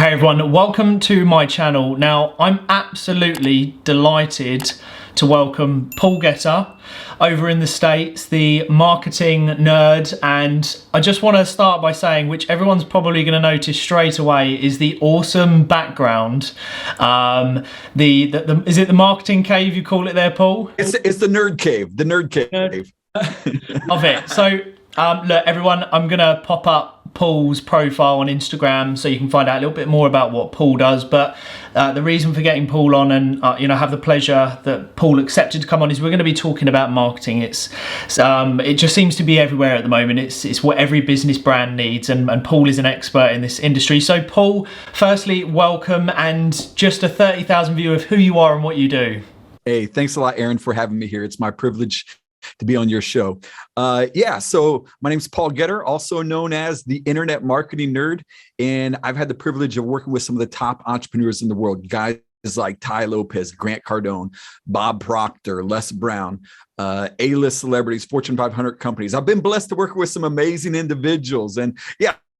Hey everyone, welcome to my channel. Now, I'm absolutely delighted to welcome Paul Getter over in the States, the marketing nerd, and I just want to start by saying, which everyone's probably going to notice straight away, is the awesome background. Is it the marketing cave you call it there, Paul? It's the nerd cave, Of it. So, look, everyone, I'm going to pop up Paul's profile on Instagram so you can find out a little bit more about what Paul does. But the reason for getting Paul on and have the pleasure that Paul accepted to come on is we're going to be talking about marketing. It just seems to be everywhere at the moment. It's what every business brand needs, and Paul is an expert in this industry. So Paul, firstly, welcome, and just a 30,000 view of who you are and what you do. Hey, thanks a lot, Aaron, for having me here. It's my privilege to be on your show. So my name's Paul Getter, also known as the Internet Marketing Nerd. And I've had the privilege of working with some of the top entrepreneurs in the world, guys like Tai Lopez, Grant Cardone, Bob Proctor, Les Brown, A-list celebrities, Fortune 500 companies. I've been blessed to work with some amazing individuals. And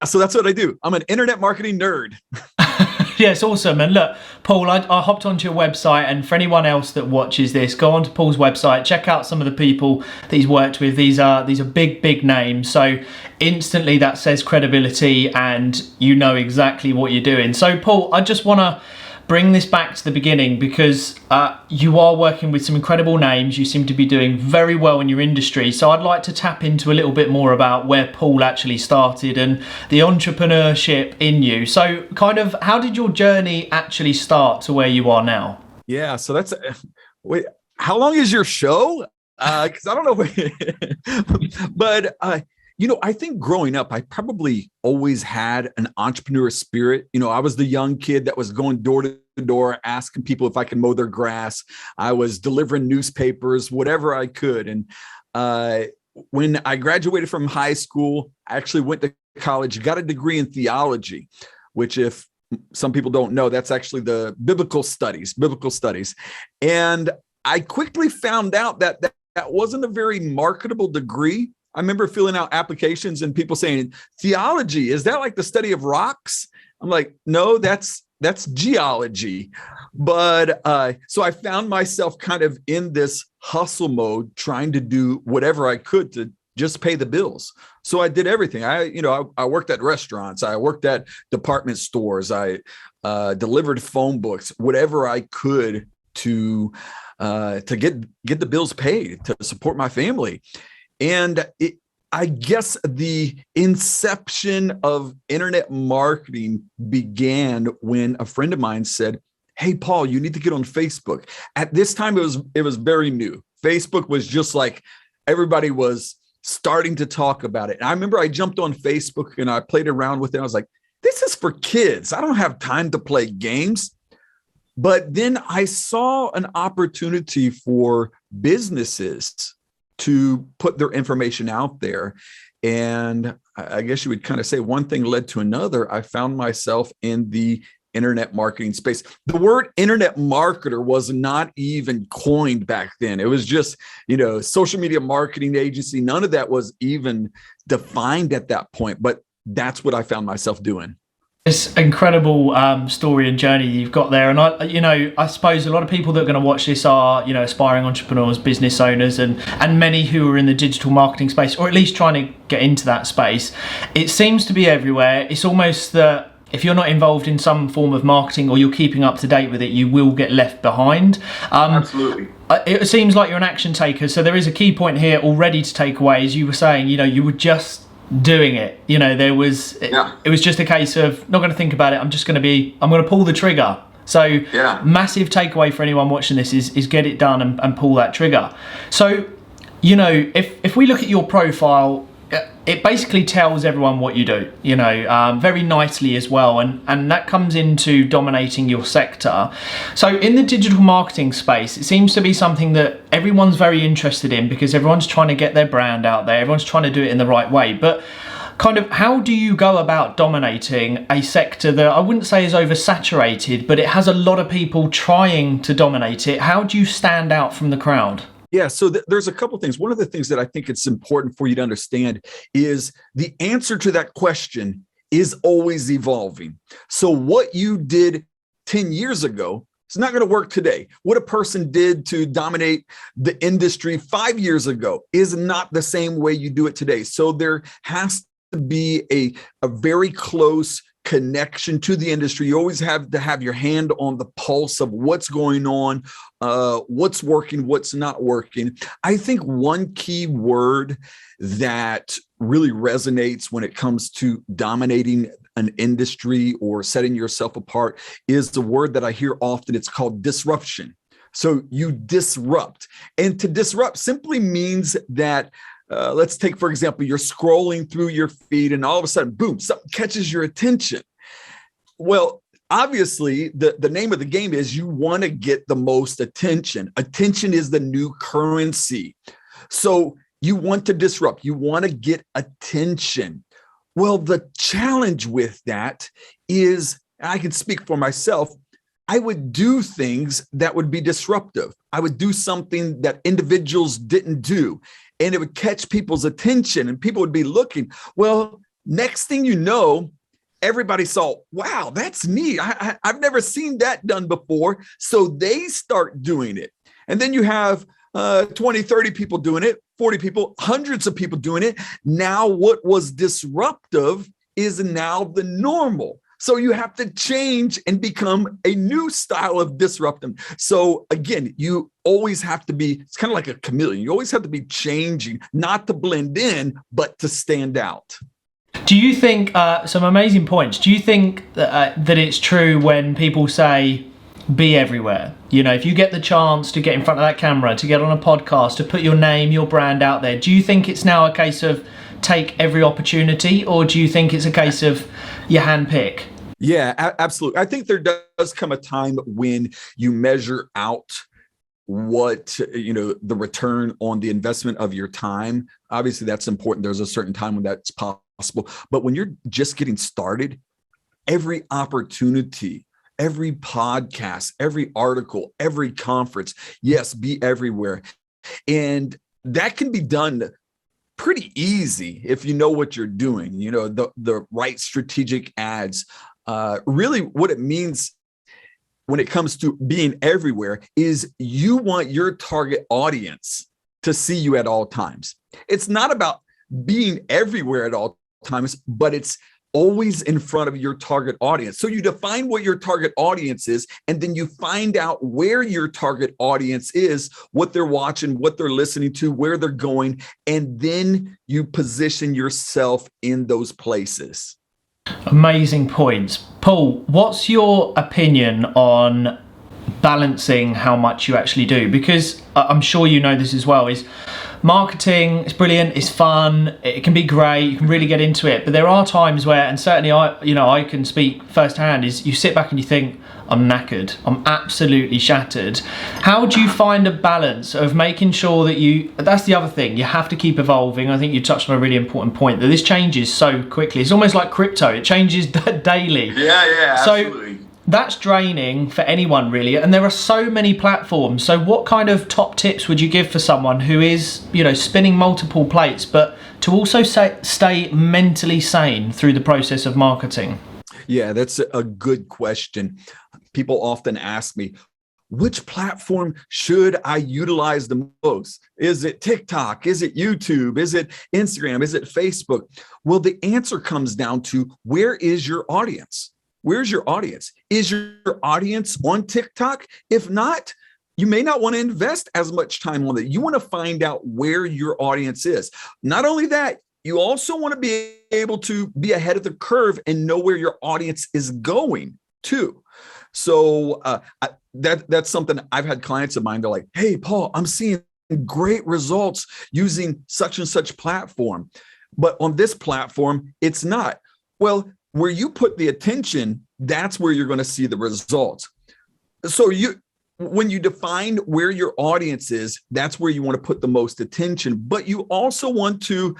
so that's what I do. I'm an internet marketing nerd. Yeah, it's awesome. And look, Paul, I hopped onto your website, and for anyone else that watches this, go onto Paul's website, check out some of the people that he's worked with. These are big names. So instantly that says credibility, and you know exactly what you're doing. So Paul, I just want to bring this back to the beginning, because you are working with some incredible names. You seem to be doing very well in your industry. So I'd like to tap into a little bit more about where Paul actually started and the entrepreneurship in you. So kind of, how did your journey actually start to where you are now? Yeah, so that's, wait, how long is your show? Because I don't know, but I think growing up, I probably always had an entrepreneur spirit. I was the young kid that was going door to door, asking people if I could mow their grass. I was delivering newspapers, whatever I could. And when I graduated from high school, I actually went to college, got a degree in theology, which, if some people don't know, that's actually the biblical studies. And I quickly found out that wasn't a very marketable degree. I remember filling out applications and people saying, theology, is that like the study of rocks? I'm like, no, that's geology. But so I found myself kind of in this hustle mode, trying to do whatever I could to just pay the bills. So I did everything. I worked at restaurants. I worked at department stores. I delivered phone books, whatever I could to get the bills paid, to support my family. And I guess the inception of internet marketing began when a friend of mine said, "Hey, Paul, you need to get on Facebook." At this time, it was very new. Facebook was just like, everybody was starting to talk about it. And I remember I jumped on Facebook and I played around with it. I was like, this is for kids. I don't have time to play games. But then I saw an opportunity for businesses to put their information out there. And I guess you would kind of say one thing led to another. I found myself in the internet marketing space. The word internet marketer was not even coined back then. It was just, social media marketing agency. None of that was even defined at that point, but that's what I found myself doing. It's incredible story and journey you've got there, and I suppose a lot of people that are going to watch this are aspiring entrepreneurs, business owners, and many who are in the digital marketing space, or at least trying to get into that space. It seems to be everywhere. It's almost that if you're not involved in some form of marketing or you're keeping up to date with it, you will get left behind. Absolutely. It seems like you're an action taker, so there is a key point here already to take away. As you were saying, you were just doing it. It was just a case of not going to think about it. I'm going to pull the trigger. So massive takeaway for anyone watching this is get it done and pull that trigger. So, if we look at your profile, it basically tells everyone what you do, very nicely as well. And that comes into dominating your sector. So in the digital marketing space, it seems to be something that everyone's very interested in, because everyone's trying to get their brand out there. Everyone's trying to do it in the right way. But kind of, how do you go about dominating a sector that I wouldn't say is oversaturated, but it has a lot of people trying to dominate it? How do you stand out from the crowd? Yeah, so there's a couple of things. One of the things that I think it's important for you to understand is the answer to that question is always evolving. So what you did 10 years ago, it's not going to work today. What a person did to dominate the industry 5 years ago is not the same way you do it today. So there has to be a very close connection to the industry. You always have to have your hand on the pulse of what's going on, what's working, what's not working. I think one key word that really resonates when it comes to dominating an industry or setting yourself apart is the word that I hear often. It's called disruption. So you disrupt. And to disrupt simply means that let's take, for example, you're scrolling through your feed and all of a sudden, boom, something catches your attention. Well, obviously, the name of the game is you want to get the most attention. Attention is the new currency. So you want to disrupt. You want to get attention. Well, the challenge with that is, I can speak for myself, I would do things that would be disruptive. I would do something that individuals didn't do, and it would catch people's attention and people would be looking. Well, next thing you know, everybody saw, wow, that's neat. I've never seen that done before. So they start doing it. And then you have 20, 30 people doing it, 40 people, hundreds of people doing it. Now what was disruptive is now the normal. So you have to change and become a new style of disrupting. So again, you always have to be, it's kind of like a chameleon. You always have to be changing, not to blend in, but to stand out. Do you think, some amazing points, do you think that it's true when people say, be everywhere? You know, if you get the chance to get in front of that camera, to get on a podcast, to put your name, your brand out there, do you think it's now a case of take every opportunity, or do you think it's a case of you handpick? Yeah, absolutely. I think there does come a time when you measure out what, the return on the investment of your time. Obviously, that's important. There's a certain time when that's possible. But when you're just getting started, every opportunity, every podcast, every article, every conference, yes, be everywhere. And that can be done pretty easy if you know what you're doing, the right strategic ads. Really what it means when it comes to being everywhere is you want your target audience to see you at all times. It's not about being everywhere at all times, but it's always in front of your target audience. So you define what your target audience is, and then you find out where your target audience is, what they're watching, what they're listening to, where they're going, and then you position yourself in those places. Amazing points. Paul, what's your opinion on balancing how much you actually do? Because I'm sure you know this as well, is marketing, it's brilliant, it's fun, it can be great, you can really get into it, but there are times where, and certainly I can speak firsthand, is you sit back and you think, I'm knackered, I'm absolutely shattered. How do you find a balance of making sure that that's the other thing, you have to keep evolving. I think you touched on a really important point, that this changes so quickly. It's almost like crypto, it changes daily. Yeah, absolutely. So that's draining for anyone really, and there are so many platforms. So what kind of top tips would you give for someone who is, spinning multiple plates, but to also stay mentally sane through the process of marketing? Yeah, that's a good question. People often ask me, which platform should I utilize the most? Is it TikTok? Is it YouTube? Is it Instagram? Is it Facebook? Well, the answer comes down to, where is your audience? Where's your audience? Is your audience on TikTok? If not, you may not want to invest as much time on it. You want to find out where your audience is. Not only that, you also want to be able to be ahead of the curve and know where your audience is going too. So that's something I've had clients of mine. They're like, hey, Paul, I'm seeing great results using such and such platform, but on this platform, it's not. Well, where you put the attention, that's where you're going to see the results. So when you define where your audience is, that's where you want to put the most attention, but you also want to,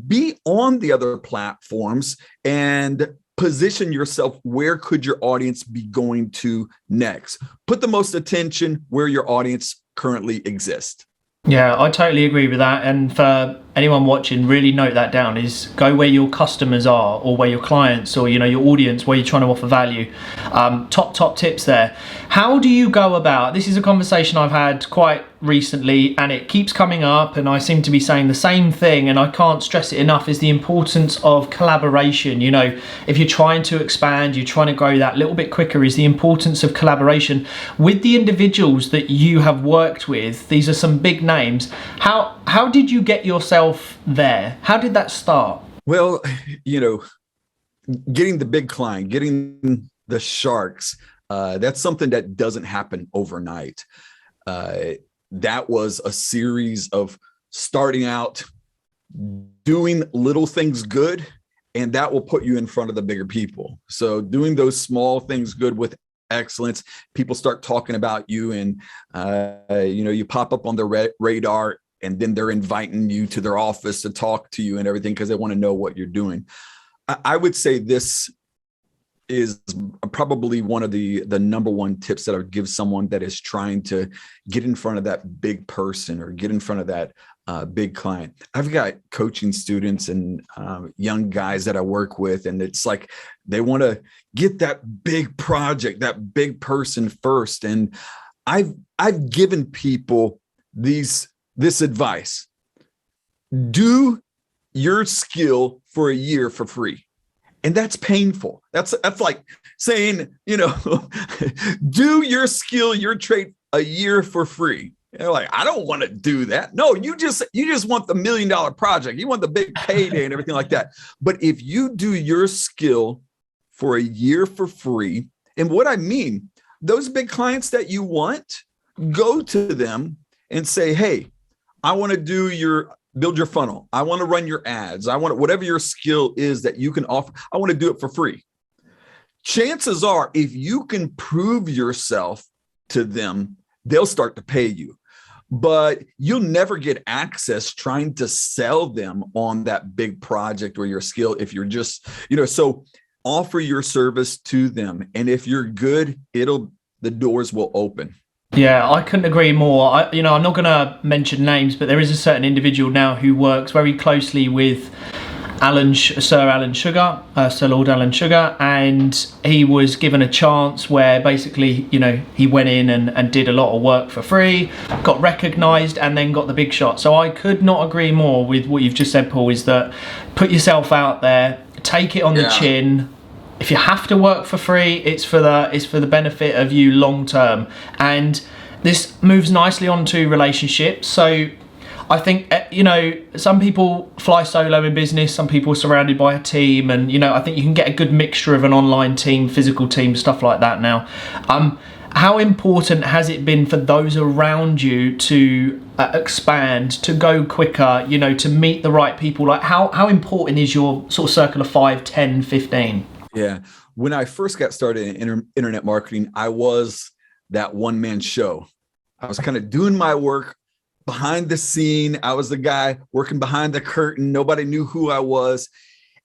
be on the other platforms and position yourself. Where could your audience be going to next? Put the most attention where your audience currently exists. Yeah, I totally agree with that. And for anyone watching, really note that down, is go where your customers are, or where your clients, or your audience, where you're trying to offer value. Top tips there. How do you go about, this is a conversation I've had quite recently, and it keeps coming up, and I seem to be saying the same thing, and I can't stress it enough, is the importance of collaboration. If you're trying to expand, you're trying to grow that little bit quicker, is the importance of collaboration with the individuals that you have worked with. These are some big names. How did you get yourself there? How did that start? Well, getting the big client, getting the sharks, that's something that doesn't happen overnight. That was a series of starting out, doing little things good, and that will put you in front of the bigger people. So doing those small things good with excellence, people start talking about you, and you pop up on their radar, and then they're inviting you to their office to talk to you and everything because they want to know what you're doing. I would say this is probably one of the number one tips that I would give someone that is trying to get in front of that big person or get in front of that big client. I've got coaching students and young guys that I work with, and it's like they want to get that big project, that big person first. And I've given people this advice: do your skill for a year for free. And that's painful. That's like saying, do your skill, your trade a year for free. Like, I don't want to do that. No, you just want the $1 million project. You want the big payday and everything like that. But if you do your skill for a year for free, and what I mean, those big clients that you want, go to them and say, hey, I want to build your funnel. I want to run your ads. I want whatever your skill is that you can offer. I want to do it for free. Chances are, if you can prove yourself to them, they'll start to pay you. But you'll never get access trying to sell them on that big project or your skill if you're just, so offer your service to them. And if you're good, the doors will open. Yeah, I couldn't agree more. I'm not going to mention names, but there is a certain individual now who works very closely with Sir Lord Alan Sugar, and he was given a chance where basically, he went in and did a lot of work for free, got recognised, and then got the big shot. So I could not agree more with what you've just said, Paul, is that put yourself out there, take it on the chin. If you have to work for free, it's for the benefit of you long term. And this moves nicely onto relationships. So I think, some people fly solo in business, some people are surrounded by a team, and, I think you can get a good mixture of an online team, physical team, stuff like that now. How important has it been for those around you to expand, to go quicker, to meet the right people? Like, how important is your sort of circle of 5, 10, 15? Yeah. When I first got started in internet marketing, I was that one-man show. I was kind of doing my work behind the scene. I was the guy working behind the curtain. Nobody knew who I was.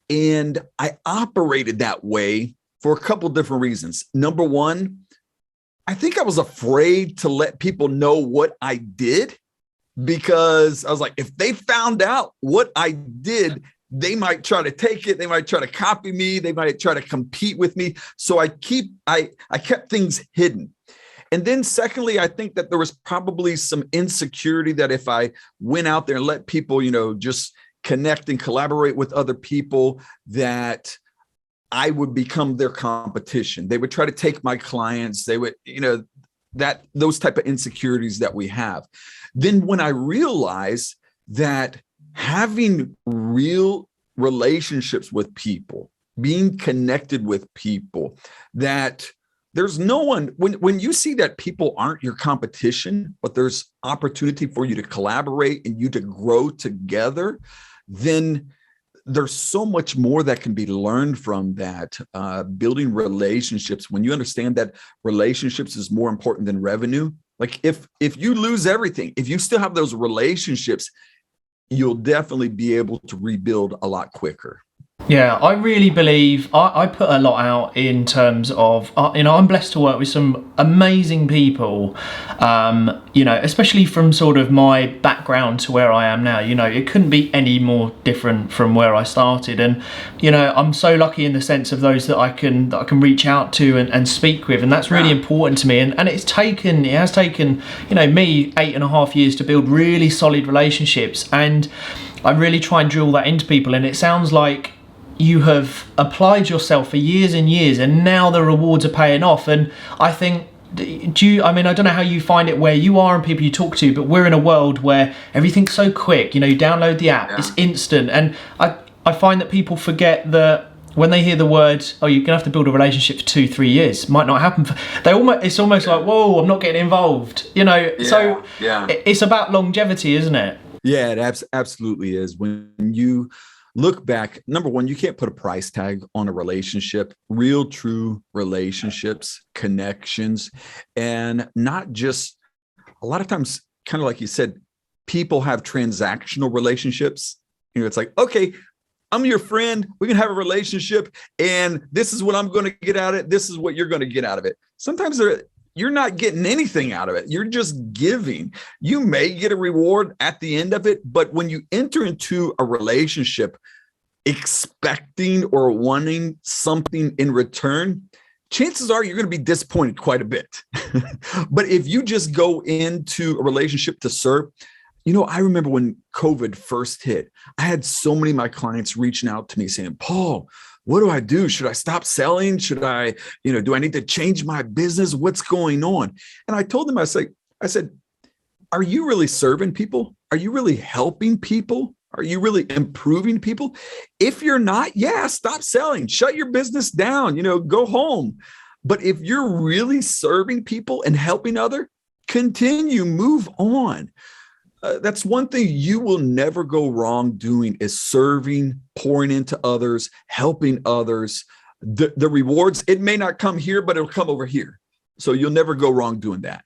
And I operated that way for a couple different reasons. Number one, I think I was afraid to let people know what I did, because I was like, if they found out what I did, they might try to take it. They might try to copy me. They might try to compete with me. So I kept things hidden. And then secondly, I think that there was probably some insecurity that if I went out there and let people, just connect and collaborate with other people, that I would become their competition. They would try to take my clients. They would, those type of insecurities that we have. Then when I realized that having real relationships with people, being connected with people, that there's no one, when you see that people aren't your competition, but there's opportunity for you to collaborate and you to grow together, then there's so much more that can be learned from that. Building relationships, when you understand that relationships is more important than revenue. Like if you lose everything, if you still have those relationships, you'll definitely be able to rebuild a lot quicker. Yeah, I really believe I put a lot out in terms of, I'm blessed to work with some amazing people, especially from sort of my background to where I am now. It couldn't be any more different from where I started. And, I'm so lucky in the sense of those that I can reach out to and speak with. And that's really important to me. And it has taken, me 8.5 years to build really solid relationships. And I really try and drill that into people. And it sounds like you have applied yourself for years and years, and now the rewards are paying off. And I think, I don't know how you find it where you are and people you talk to, but we're in a world where everything's so quick. You download the app, it's instant. And I find that people forget that when they hear the word, oh, you're gonna have to build a relationship for 2-3 years, might not happen. It's almost like, whoa, I'm not getting involved. So it's about longevity, isn't it? Yeah, it absolutely is. When you look back, number one, you can't put a price tag on a relationship. Real, true relationships, connections, and not just, a lot of times, kind of like you said, people have transactional relationships. It's like, okay, I'm your friend. We can have a relationship, and this is what I'm going to get out of it. This is what you're going to get out of it. Sometimes you're not getting anything out of it. You're just giving. You may get a reward at the end of it, but when you enter into a relationship expecting or wanting something in return, chances are you're going to be disappointed quite a bit. But if you just go into a relationship to serve, I remember when COVID first hit, I had so many of my clients reaching out to me saying, Paul, what do I do? Should I stop selling? Should I, do I need to change my business? What's going on? And I told them, I said, are you really serving people? Are you really helping people? Are you really improving people? If you're not, stop selling, shut your business down, go home. But if you're really serving people and helping others, continue, move on. That's one thing you will never go wrong doing, is serving, pouring into others, helping others. The rewards, it may not come here, but it'll come over here. So you'll never go wrong doing that.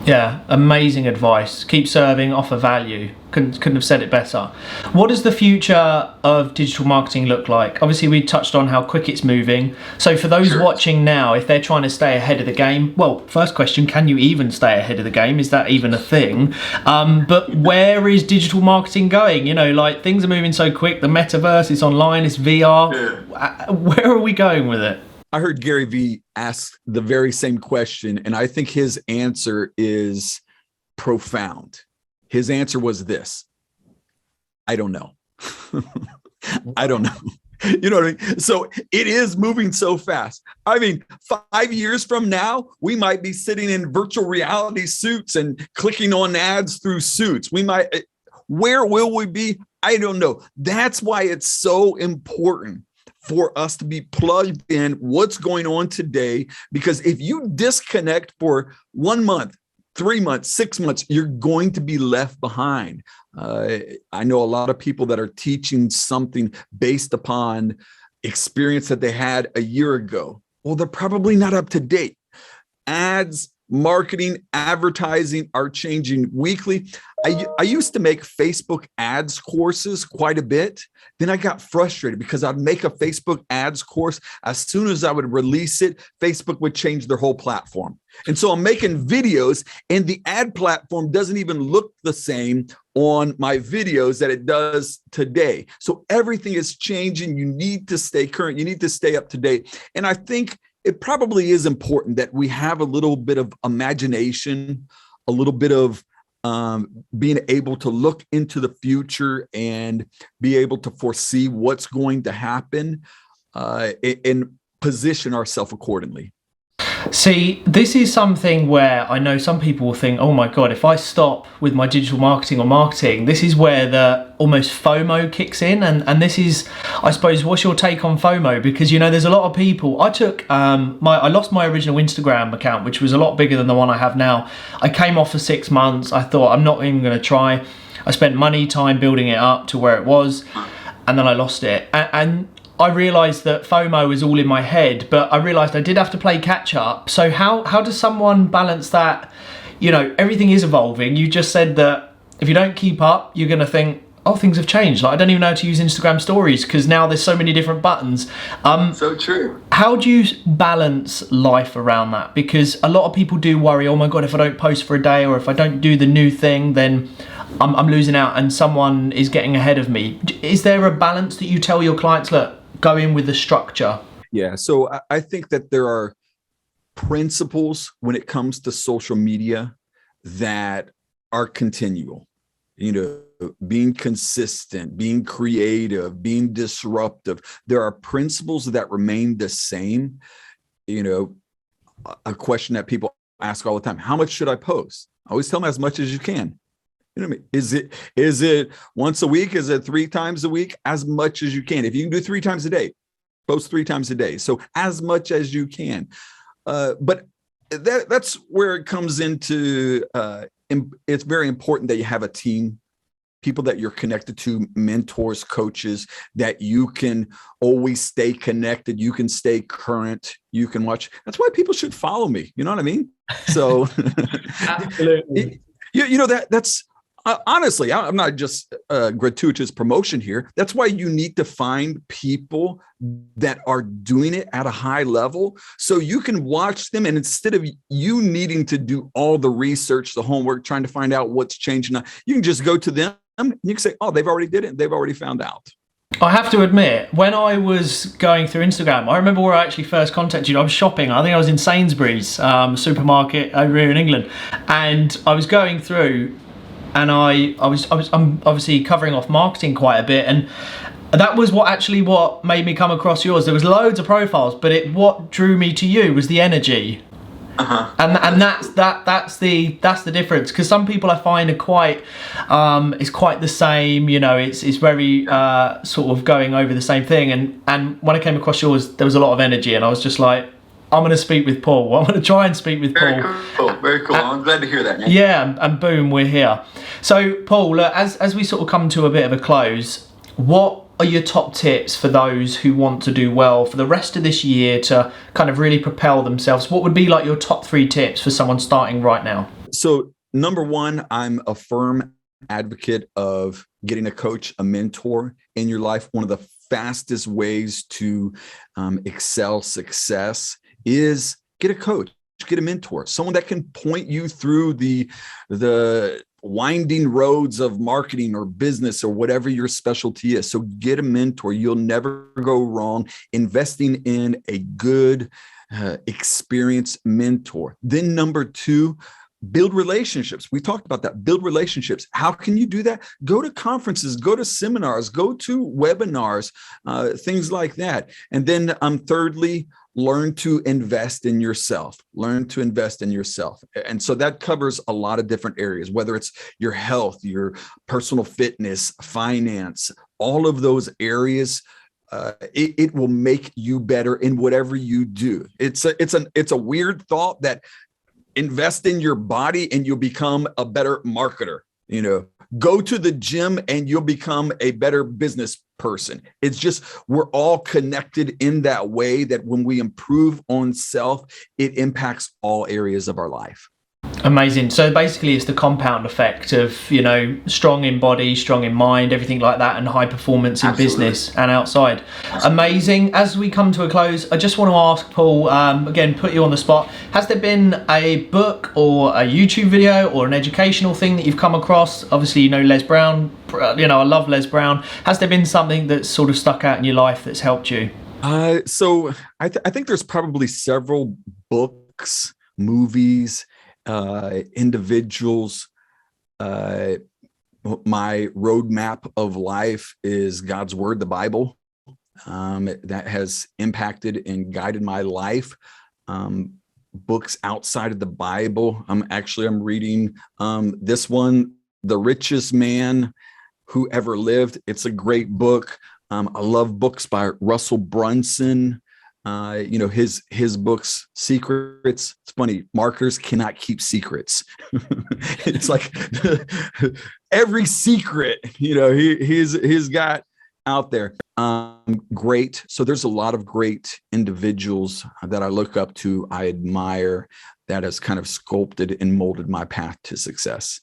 Yeah, amazing advice. Keep serving, offer value. Couldn't have said it better. What does the future of digital marketing look like? Obviously, we touched on how quick it's moving. So for those watching now, if they're trying to stay ahead of the game, well, first question, can you even stay ahead of the game? Is that even a thing? But where is digital marketing going? Things are moving so quick. The metaverse, it's online, it's VR. Where are we going with it? I heard Gary Vee ask the very same question, and I think his answer is profound. His answer was this: I don't know. I don't know. You know what I mean? So it is moving so fast. 5 years from now, we might be sitting in virtual reality suits and clicking on ads through suits. Where will we be? I don't know. That's why it's so important for us to be plugged in what's going on today, because if you disconnect for 1 month, 3 months, 6 months, you're going to be left behind. I know a lot of people that are teaching something based upon experience that they had a year ago. Well, they're probably not up to date. Ads, marketing, advertising are changing weekly. I used to make Facebook ads courses quite a bit. Then I got frustrated because I'd make a Facebook ads course. As soon as I would release it, Facebook would change their whole platform. And so I'm making videos, and the ad platform doesn't even look the same on my videos that it does today. So everything is changing. You need to stay current. You need to stay up to date. And I think it probably is important that we have a little bit of imagination, a little bit of being able to look into the future and be able to foresee what's going to happen and position ourselves accordingly. See, this is something where I know some people will think, oh my God, if I stop with my digital marketing or marketing, this is where the almost FOMO kicks in. And this is, I suppose, what's your take on FOMO? Because, there's a lot of people. I took, I lost my original Instagram account, which was a lot bigger than the one I have now. I came off for 6 months. I thought, I'm not even going to try. I spent money, time building it up to where it was, and then I lost it. And I realised that FOMO was all in my head, but I realised I did have to play catch up. So how does someone balance that? Everything is evolving. You just said that if you don't keep up, you're going to think, oh, things have changed. Like, I don't even know how to use Instagram stories because now there's so many different buttons. So true. How do you balance life around that? Because a lot of people do worry, oh my God, if I don't post for a day or if I don't do the new thing, then I'm losing out and someone is getting ahead of me. Is there a balance that you tell your clients, look, go in with the structure? Yeah. So I think that there are principles when it comes to social media that are continual, being consistent, being creative, being disruptive. There are principles that remain the same. A question that people ask all the time, how much should I post? I always tell them as much as you can. You know what I mean? Is it once a week? Is it 3 times a week? As much as you can. If you can do 3 times a day, post 3 times a day. So as much as you can. But that's where it comes into, it's very important that you have a team, people that you're connected to, mentors, coaches, that you can always stay connected. You can stay current. You can watch. That's why people should follow me. You know what I mean? So absolutely. That's honestly, I'm not just gratuitous promotion here. That's why you need to find people that are doing it at a high level so you can watch them. And instead of you needing to do all the research, the homework, trying to find out what's changing, you can just go to them and you can say, oh, they've already did it. They've already found out. I have to admit, when I was going through Instagram, I remember where I actually first contacted you. I was shopping. I think I was in Sainsbury's supermarket over here in England. And I was going through and I'm obviously covering off marketing quite a bit, and that was what made me come across yours. There was loads of profiles, but what drew me to you was the energy. Uh-huh. And that's the difference, because some people I find are quite it's quite the same, it's very sort of going over the same thing, and when I came across yours there was a lot of energy, and I was just like, I'm going to speak with Paul. I'm going to try and speak with Paul. Very cool. I'm glad to hear that, man. Yeah, and boom, we're here. So, Paul, look, as we sort of come to a bit of a close, what are your top tips for those who want to do well for the rest of this year to kind of really propel themselves? What would be like your top 3 tips for someone starting right now? So, number 1, I'm a firm advocate of getting a coach, a mentor in your life. One of the fastest ways to excel success is get a coach, get a mentor, someone that can point you through the winding roads of marketing or business or whatever your specialty is. So get a mentor. You'll never go wrong investing in a good, experienced mentor. Then number 2, build relationships. We talked about that. Build relationships. How can you do that? Go to conferences, go to seminars, go to webinars, things like that. And then thirdly, learn to invest in yourself. Learn to invest in yourself. And so that covers a lot of different areas, whether it's your health, your personal fitness, finance, all of those areas. It will make you better in whatever you do. It's a weird thought that invest in your body and you'll become a better marketer. Go to the gym and you'll become a better business person. It's just, we're all connected in that way that when we improve on self, it impacts all areas of our life. Amazing. So basically it's the compound effect of, strong in body, strong in mind, everything like that, and high performance in business and outside. Amazing. As we come to a close, I just want to ask Paul, again, put you on the spot. Has there been a book or a YouTube video or an educational thing that you've come across? Obviously, Les Brown, I love Les Brown. Has there been something that's sort of stuck out in your life that's helped you? So I think there's probably several books, movies, individuals. My roadmap of life is God's word, the Bible, that has impacted and guided my life. Books outside of the Bible. I'm reading this one, The Richest Man Who Ever Lived. It's a great book. I love books by Russell Brunson. His books, Secrets. It's funny, marketers cannot keep secrets. It's like every secret, he's got out there. Great. So there's a lot of great individuals that I look up to, I admire, that has kind of sculpted and molded my path to success.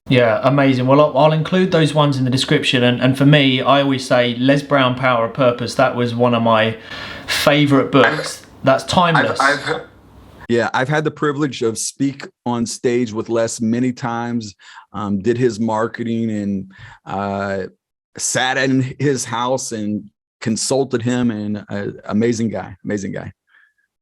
Yeah, amazing. Well, I'll include those ones in the description. And for me, I always say Les Brown, Power of Purpose. That was one of my favorite books. That's timeless. I've had the privilege of speak on stage with Les many times, did his marketing, and sat in his house and consulted him, and amazing guy.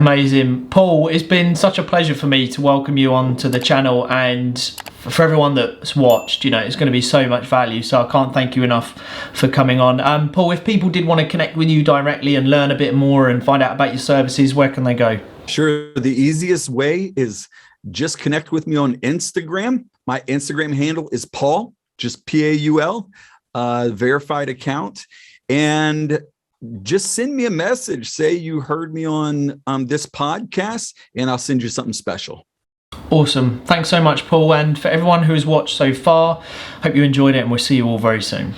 Amazing. Paul, it's been such a pleasure for me to welcome you onto the channel, and for everyone that's watched, you know, it's going to be so much value, so I can't thank you enough for coming on. Paul, if people did want to connect with you directly and learn a bit more and find out about your services, where can they go? Sure. The easiest way is just connect with me on Instagram. My Instagram handle is Paul, just Paul, verified account. And just send me a message. Say you heard me on this podcast, and I'll send you something special. Awesome. Thanks so much, Paul. And for everyone who has watched so far, hope you enjoyed it, and we'll see you all very soon.